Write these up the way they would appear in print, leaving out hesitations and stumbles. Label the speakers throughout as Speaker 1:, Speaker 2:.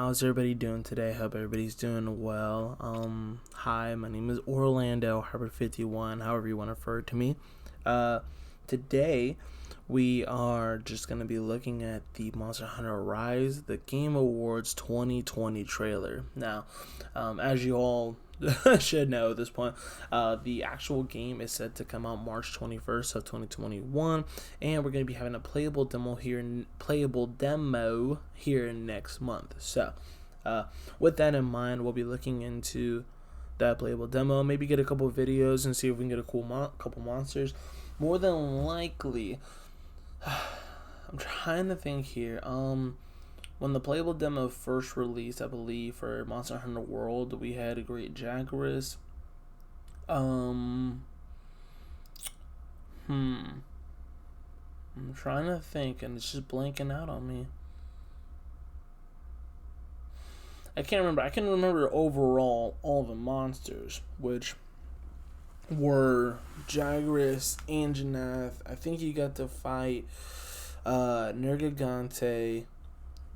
Speaker 1: how's everybody doing today? Hope everybody's doing well. Hi, my name is Orlando Harbor 51, however you want to refer to me. Today we are just going to be looking at the Monster Hunter Rise, the Game Awards 2020 trailer. Now, as you all should know at this point, the actual game is set to come out March 21st of 2021, and we're going to be having a playable demo here next month. So with that in mind, we'll be looking into that playable demo, maybe get a couple of videos and see if we can get a cool couple monsters. More than likely, I'm trying to think here. When the playable demo first released, I believe, for Monster Hunter World, we had a great Jagras. I'm trying to think, and it's just blanking out on me. I can't remember. I can remember overall all the monsters, which were Jagras, Anjanath. I think you got to fight Nergigante.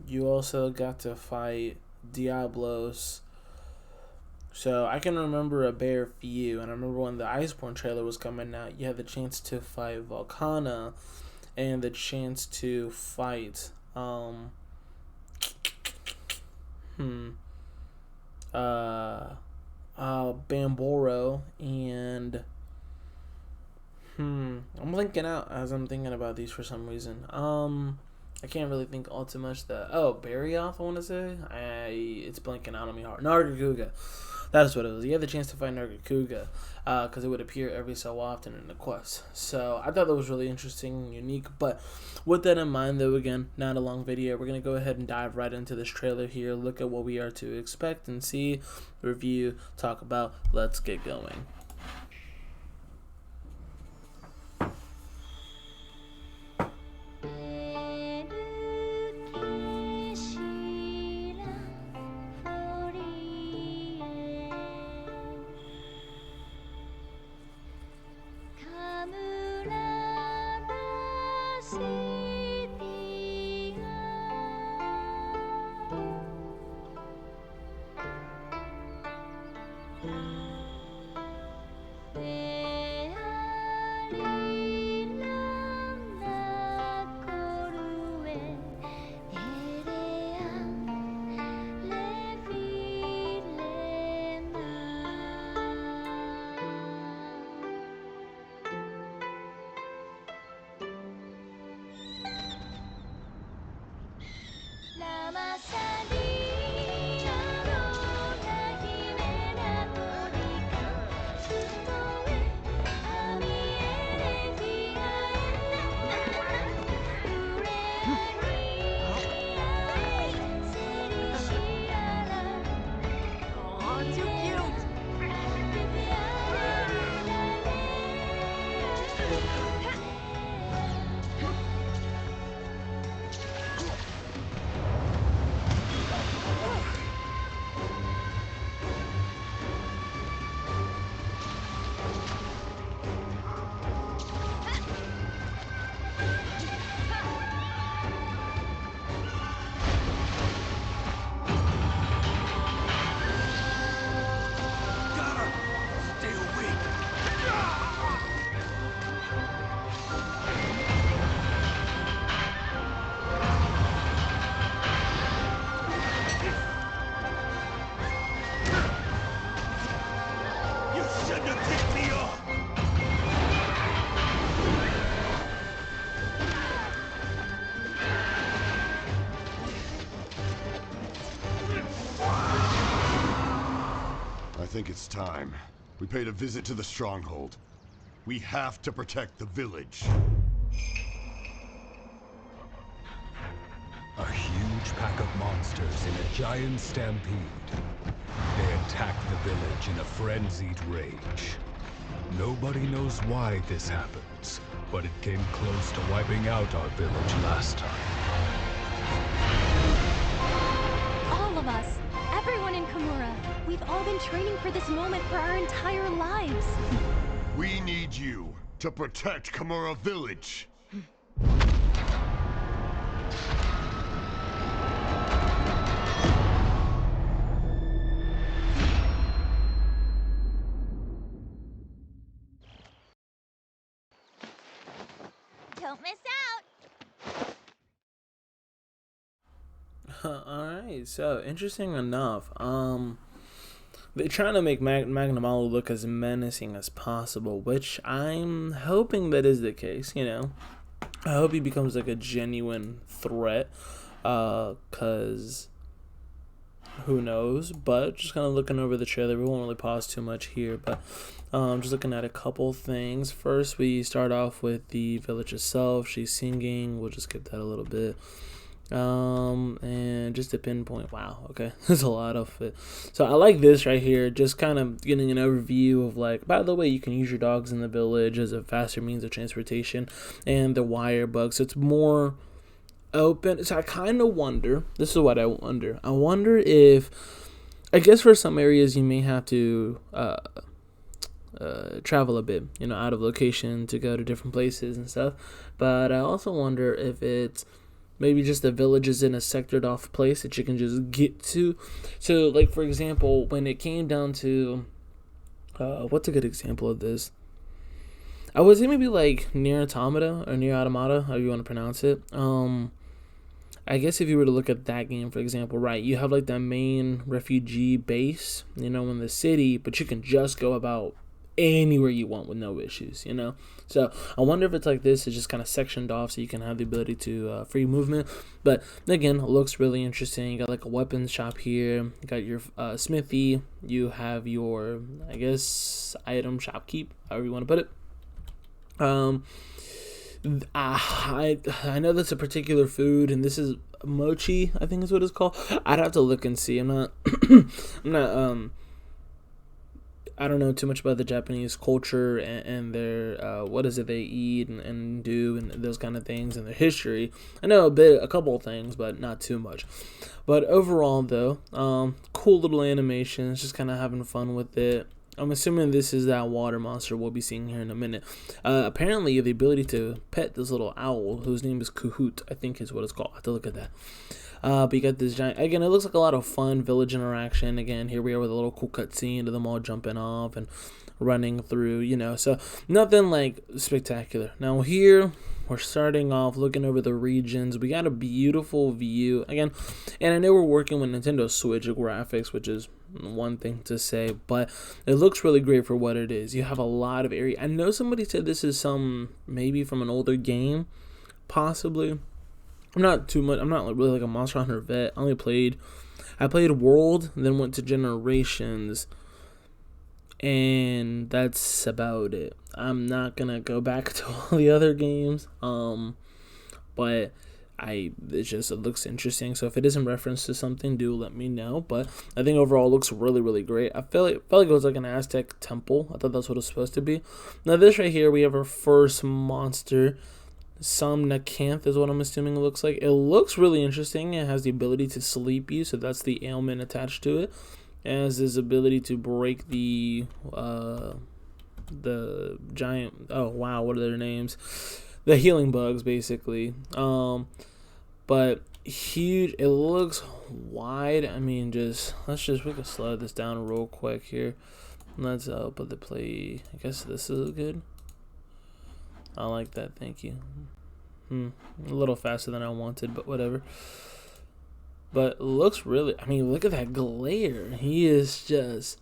Speaker 1: You also got to fight Diablos. So I can remember a bare few. And I remember when the Iceborne trailer was coming out, you had the chance to fight Volcana and the chance to fight Bamboro, and I'm blinking out as I'm thinking about these for some reason. I can't really think all too much. Barioth, I want to say. It's blinking out on me hard. Nargacuga. That's what it was. You had the chance to find Nargacuga because it would appear every so often in the quest. So I thought that was really interesting and unique. But with that in mind, though, again, not a long video. We're going to go ahead and dive right into this trailer here. Look at what we are to expect and see, review, talk about. Let's get going.
Speaker 2: I think it's time. We paid a visit to the stronghold. We have to protect the village.
Speaker 3: A huge pack of monsters in a giant stampede. They attack the village in a frenzied rage. Nobody knows why this happens, but it came close to wiping out our village last time.
Speaker 4: All of us, everyone in Kamura, we've all been training for this moment for our entire lives.
Speaker 2: We need you to protect Kamura Village.
Speaker 4: Don't miss out!
Speaker 1: Alright, so interesting enough. They're trying to make Magnum look as menacing as possible, which I'm hoping that is the case, you know. I hope he becomes like a genuine threat, cause who knows, but just kind of looking over the trailer, we won't really pause too much here, but just looking at a couple things. First, we start off with the village itself. She's singing, we'll just skip that a little bit. And just to pinpoint, wow, okay, there's a lot of it. So I like this right here, just kind of getting an overview of like, by the way, you can use your dogs in the village as a faster means of transportation, and the wire bug, so it's more open. So I kind of wonder, this is what I wonder if, I guess for some areas you may have to travel a bit, you know, out of location to go to different places and stuff, but I also wonder if it's maybe just the village is in a sectored off place that you can just get to. So like, for example, when it came down to what's a good example of this, I would say maybe like Nier Automata or Nier Automata, however you want to pronounce it. I guess if you were to look at that game, for example, right, you have like the main refugee base, you know, in the city, but you can just go about anywhere you want with no issues, you know. So I wonder if it's like this, it's just kind of sectioned off so you can have the ability to free movement. But again, it looks really interesting. You got like a weapons shop here, you got your smithy, you have your, I guess, item shopkeep, however you want to put it. I know that's a particular food, and this is mochi, I think is what it's called. I'd have to look and see. I'm not I don't know too much about the Japanese culture and their what is it they eat and do and those kind of things, and their history. I know a couple of things, but not too much. But overall, though, cool little animations, just kind of having fun with it. I'm assuming this is that water monster we'll be seeing here in a minute. Apparently, the ability to pet this little owl, whose name is Kahoot, I think is what it's called. I have to look at that. But you got this giant, again, it looks like a lot of fun village interaction. Again, here we are with a little cool cutscene of them all jumping off and running through, you know, so nothing like spectacular. Now here, we're starting off looking over the regions. We got a beautiful view, again, and I know we're working with Nintendo Switch graphics, which is one thing to say, but it looks really great for what it is. You have a lot of area. I know somebody said this is maybe from an older game, possibly. I'm not really like a Monster Hunter vet. I played World, then went to Generations, and that's about it. I'm not gonna go back to all the other games, but it looks interesting. So if it is in reference to something, do let me know. But I think overall it looks really, really great. I felt like it was like an Aztec temple. I thought that's what it was supposed to be. Now this right here, we have our first monster. Somnacanth is what I'm assuming it looks like. It looks really interesting. It has the ability to sleep you, so that's the ailment attached to it. It has this ability to break the giant, oh wow, what are their names? The healing bugs, basically. But huge. It looks wide. I mean, we can slow this down real quick here. Let's put the play. I guess this is good. I like that, thank you. A little faster than I wanted, but whatever. But looks really, I mean, look at that glare. He is just,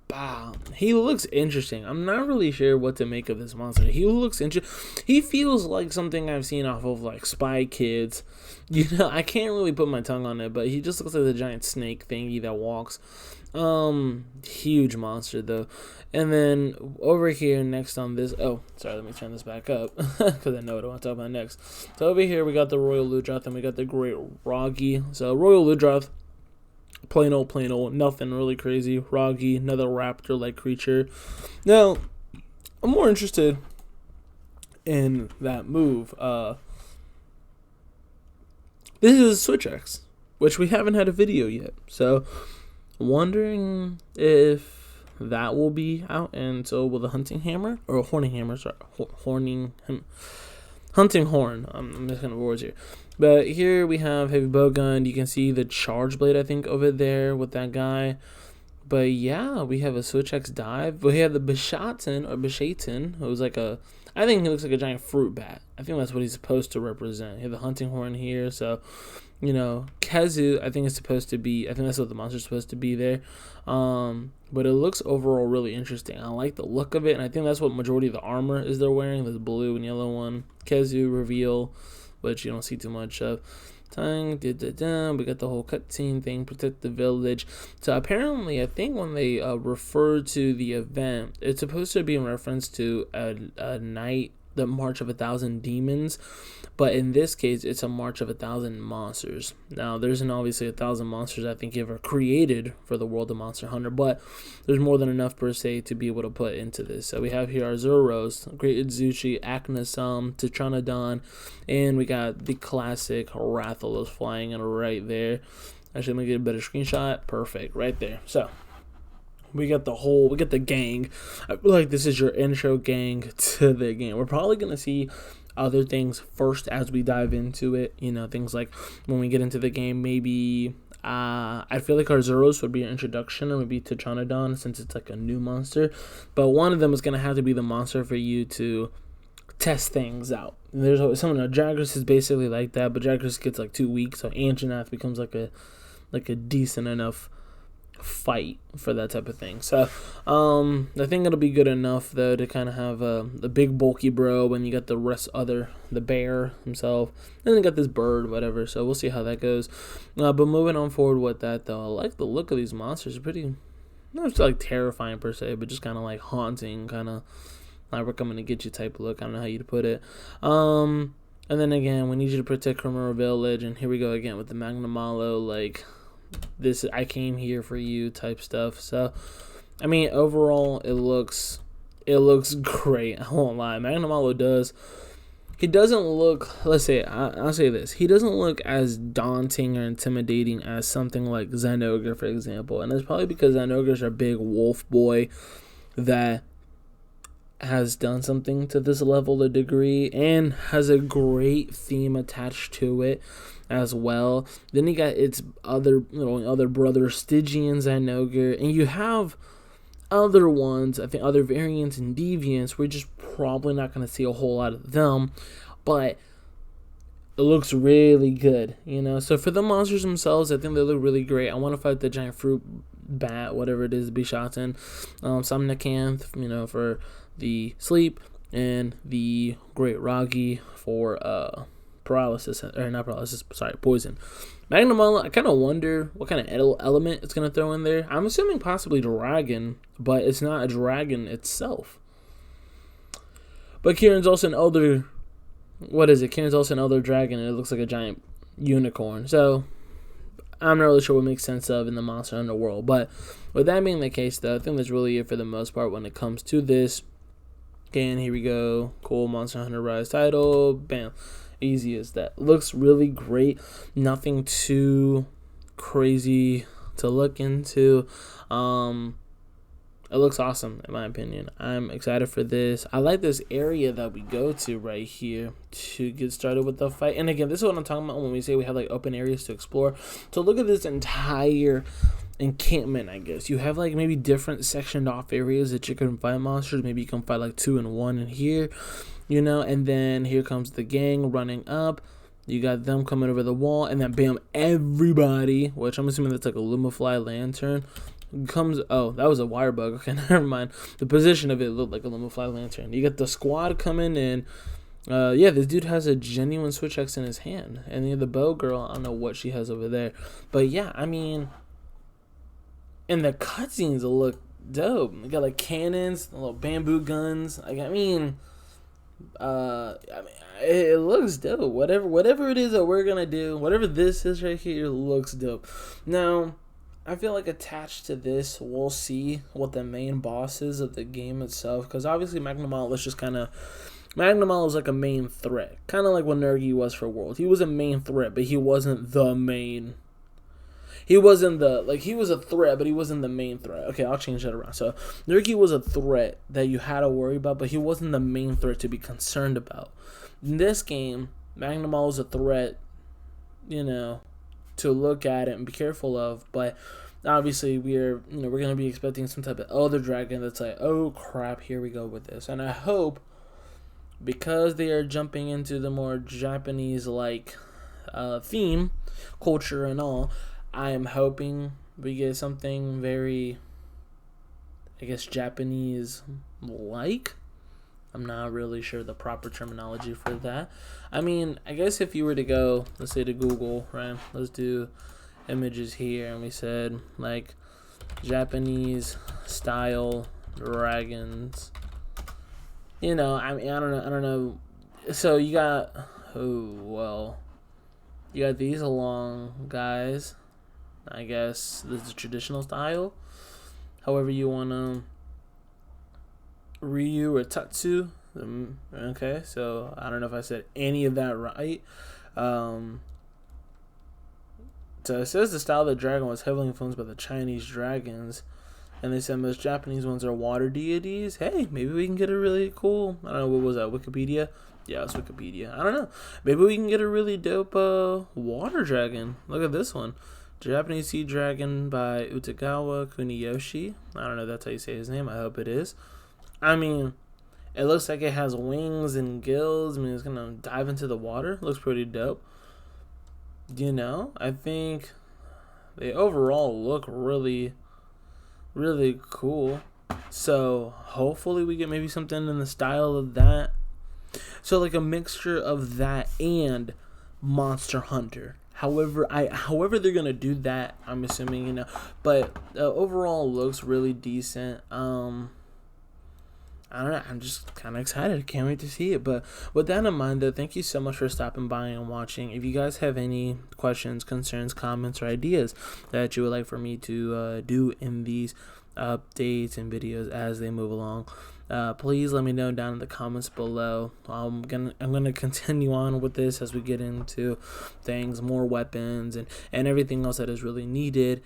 Speaker 1: wow. He looks interesting. I'm not really sure what to make of this monster. He looks interesting. He feels like something I've seen off of like Spy Kids. You know, I can't really put my tongue on it, but he just looks like the giant snake thingy that walks. Huge monster though. And then over here next on this, oh sorry, let me turn this back up because I know what I want to talk about next. So over here we got the Royal Ludroth and we got the Great Roggy. So Royal Ludroth, plain old, nothing really crazy. Roggy, another raptor like creature. Now I'm more interested in that move. This is Switch X, which we haven't had a video yet, so wondering if that will be out, and so will the hunting hammer or horning hammer. Sorry, hunting horn. I'm missing the words here. But here we have heavy bow gun. You can see the charge blade, I think, over there with that guy. But yeah, we have a Switch X dive. We have the Bishaten, who's like I think he looks like a giant fruit bat. I think that's what he's supposed to represent. You have the hunting horn here, so Kezu, I think that's what the monster's supposed to be there. But it looks overall really interesting. I like the look of it, and I think that's what majority of the armor is they're wearing, this blue and yellow one. Kezu reveal, which you don't see too much of. We got the whole cutscene thing, protect the village. So apparently, I think when they refer to the event, it's supposed to be in reference to a night, the March of 1,000 Demons, but in this case, it's a March of 1,000 Monsters. Now, there isn't obviously 1,000 monsters I think ever created for the world of Monster Hunter, but there's more than enough per se to be able to put into this. So we have here our Zuros, Great Idzuchi, Aknasam, Tetranodon, and we got the classic Rathalos flying in right there. Actually, let me get a better screenshot. Perfect, right there. So we got the gang. I feel like this is your intro gang to the game. We're probably going to see other things first as we dive into it. Things like when we get into the game, maybe I feel like our Zuros would be an introduction, and would be Tetranodon since it's like a new monster. But one of them is going to have to be the monster for you to test things out. There's always someone. Jagras is basically like that, but Jagras gets like 2 weeks, so Anjanath becomes like a decent enough fight for that type of thing. So I think it'll be good enough though to kind of have the big bulky bro, and you got the bear himself, and then you got this bird, whatever. So we'll see how that goes. But moving on forward with that though, I like the look of these monsters. Pretty, not like terrifying per se, but just kind of like haunting, kind of like we're coming to get you type of look. I don't know how you'd put it. And then again, we need you to protect Komura Village, and here we go again with the Magnamalo, like this I came here for you type stuff. So I mean, overall it looks great. I won't lie. Magnamalo doesn't look, let's say, I'll say this, he doesn't look as daunting or intimidating as something like Zynogra, for example. And it's probably because Zynogra's a big wolf boy that has done something to this level or degree and has a great theme attached to it as well. Then you got its other brother Stygian Zynogra, and you have other ones, I think other variants and deviants. We're just probably not going to see a whole lot of them, but it looks really good, So for the monsters themselves, I think they look really great. I want to fight the giant fruit bat, whatever it is, Bishaten, Somnicanth, for the sleep, and the Great Ragi for poison. Magnamalo, I kind of wonder what kind of element it's going to throw in there. I'm assuming possibly dragon, but it's not a dragon itself. But Kieran's also an elder, Kieran's also an elder dragon, and it looks like a giant unicorn. So I'm not really sure what makes sense of in the Monster Hunter world. But with that being the case, though, I think that's really it for the most part when it comes to this. And here we go. Cool Monster Hunter Rise title. Bam. Easy as that. Looks really great. Nothing too crazy to look into. It looks awesome in my opinion. I'm excited for this. I like this area that we go to right here to get started with the fight. And again, this is what I'm talking about when we say we have like open areas to explore. So look at this entire encampment, I guess. You have like maybe different sectioned off areas that you can fight monsters. Maybe you can fight like 2 in 1 in here, and then here comes the gang running up. You got them coming over the wall, and then bam, everybody, which I'm assuming that's like a Lumafly lantern, comes. Oh, that was a wire bug. Okay, never mind. The position of it looked like a Lumafly lantern. You got the squad coming in. This dude has a genuine Switch X in his hand, and the bow girl, I don't know what she has over there, but yeah, I mean, and the cutscenes will look dope. You got like cannons, little bamboo guns. It looks dope. Whatever it is that we're gonna do, whatever this is right here, looks dope. Now, I feel like attached to this, we'll see what the main boss is of the game itself. Because obviously, Magnamalo is like a main threat, kind of like what Nergi was for World. He was a main threat, but he wasn't the main. He was a threat, but he wasn't the main threat. Okay, I'll change that around. So, Nergi was a threat that you had to worry about, but he wasn't the main threat to be concerned about. In this game, Magnamalo is a threat, to look at it and be careful of, but obviously we're gonna be expecting some type of elder dragon that's like, oh crap, here we go with this. And I hope, because they are jumping into the more Japanese like theme, culture and all, I am hoping we get something very, I guess, Japanese like. I'm not really sure the proper terminology for that. I mean, I guess if you were to go, let's say, to Google, right? Let's do images here, and we said like Japanese style dragons. I mean, I don't know. So you got, you got these long guys. I guess this is traditional style. However you want to. Ryu or Tatsu. Okay, so I don't know if I said any of that right. So it says the style of the dragon was heavily influenced by the Chinese dragons, and they said most Japanese ones are water deities. Hey, maybe we can get a really cool, I don't know, what was that, Wikipedia? Yeah, it's Wikipedia. I don't know. Maybe we can get a really dope water dragon. Look at this one. Japanese Sea Dragon by Utagawa Kuniyoshi. I don't know if that's how you say his name. I hope it is. I mean, it looks like it has wings and gills. I mean, it's going to dive into the water. Looks pretty dope. I think they overall look really, really cool. So, hopefully we get maybe something in the style of that. So, like a mixture of that and Monster Hunter. However they're going to do that, I'm assuming, But overall looks really decent. I don't know. I'm just kind of excited. Can't wait to see it. But with that in mind, though, thank you so much for stopping by and watching. If you guys have any questions, concerns, comments, or ideas that you would like for me to do in these updates and videos as they move along, please let me know down in the comments below. I'm gonna continue on with this as we get into things, more weapons and everything else that is really needed.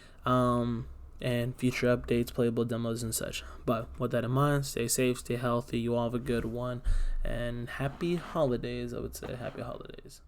Speaker 1: And future updates, playable demos, and such. But with that in mind, stay safe, stay healthy. You all have a good one, and happy holidays. I would say happy holidays.